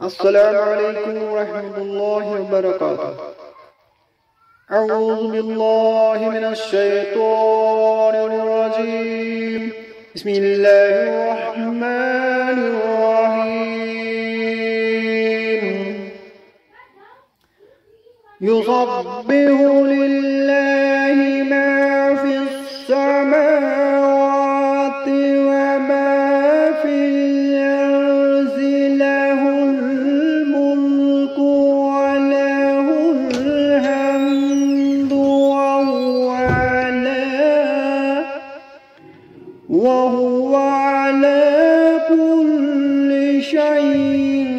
السلام عليكم ورحمة الله وبركاته. أعوذ بالله من الشيطان الرجيم. بسم الله الرحمن الرحيم. يسبح لله ما في السماوات وما في الأرض، له الملك وله الحمد وهو على كل شيء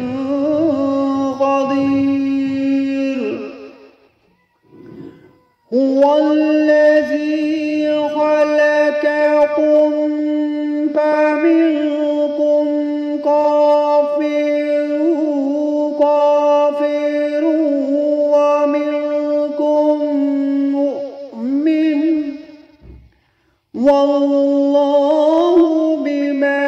قدير. هو الذي خلقكم فمنكم كافر ومنكم مؤمن، والله بما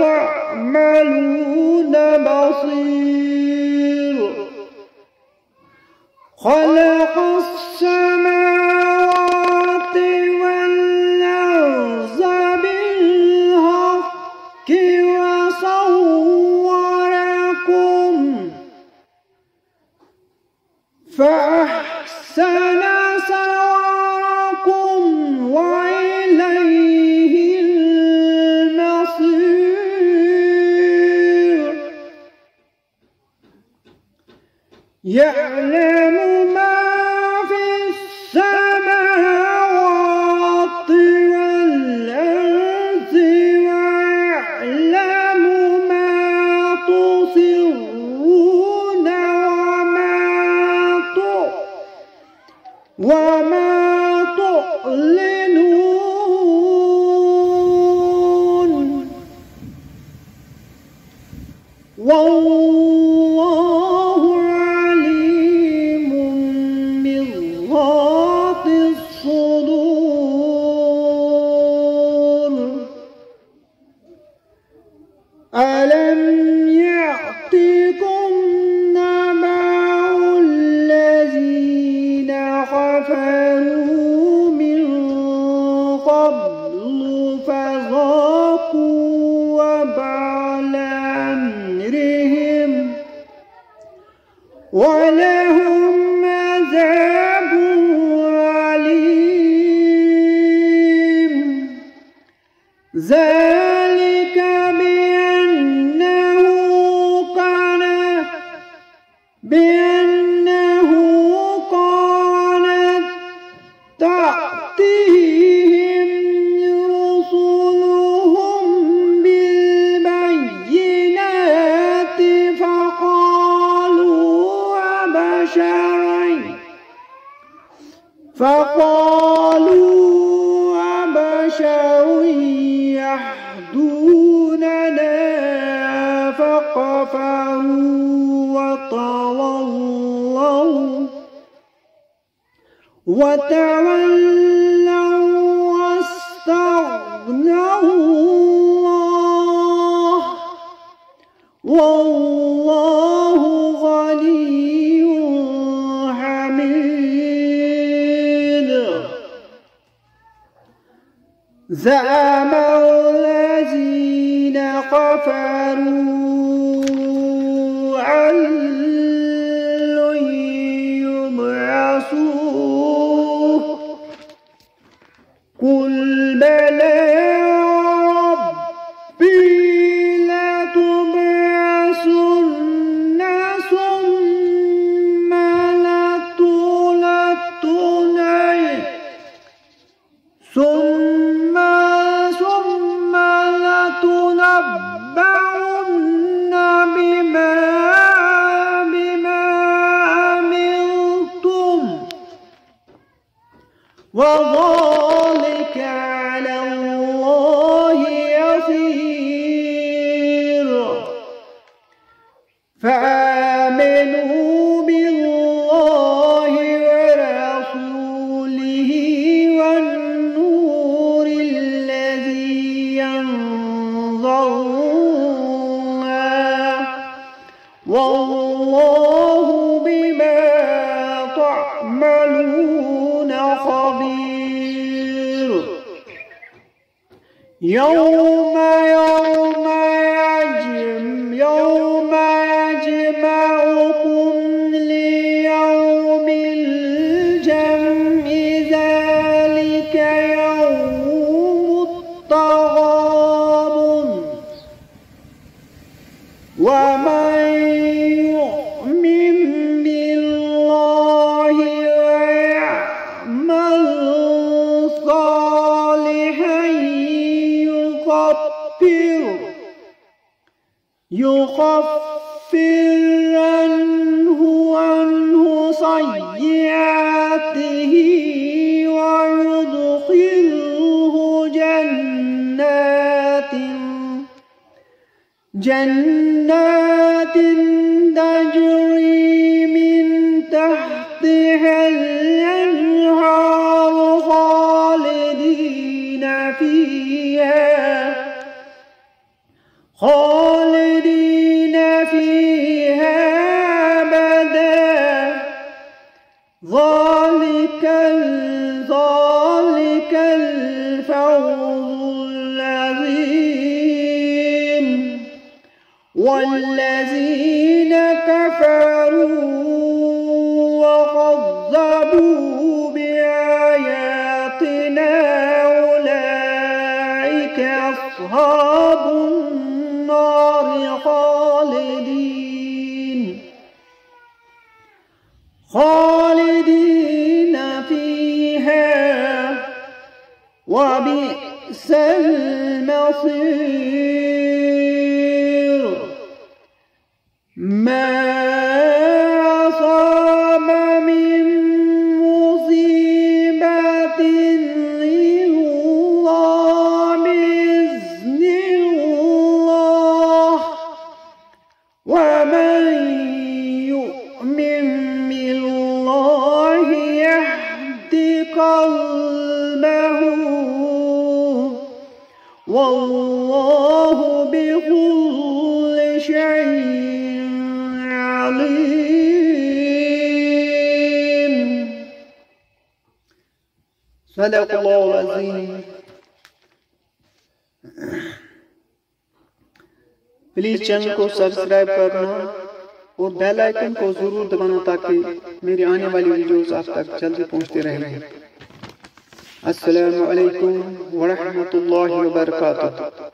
تعملون بصير. خلق السماوات والأرض بالحق وصوركم فأحسن صوركم وإليه المصير. يعلم ما في السماوات والأرض ويعلم ما تسرون وما تعلنون، والله عليم بذات الصدور. ألم يأتكم نبأ الذين كفروا من قبل فذاقوا وبال أمرهم ولهم عذاب أليم. ذلك بأنه كانت تأتيهم رسلهم بالبينات فقالوا أبشر يهدوننا فكفروا وتولوا واستغنى الله، والله غني حميد. زعم الذين كفروا أن لن يبعثوا، قل بلى ربي لتبعثن ثم لتنبؤن بما عملتم، وذلك على الله يسير. فآمنوا بالله ورسوله والنور الذي أنزلنا والله بما تعملون خبير. يوم يجمعكم ليوم الجمع ذلك يوم التغابن. ومن يؤمن بالله ويعمل صالحا يكفر عنه سيئاته ويدخله جنات تجري من تحتها الأنهار خالدين فيها أبدا. ذلك الفوز العظيم. والذين كفروا وكذبوا بآياتنا أولئك أصحاب النار خالدين فيها وبئس المصير. ما أصاب من مصيبة إلا بإذن الله. ومن يؤمن بالله يهد قلبه. والله بكل شيء عليم. صدق الله العظيم. Please channel को सब्सक्राइब करना और बेल आइकन को जरूर दबाना ताकि मेरी आने वाली वीडियोस आप तक जल्दी पहुंचते रहें। अस्सलामु अलैकुम व रहमतुल्लाहि व बरकातुहू।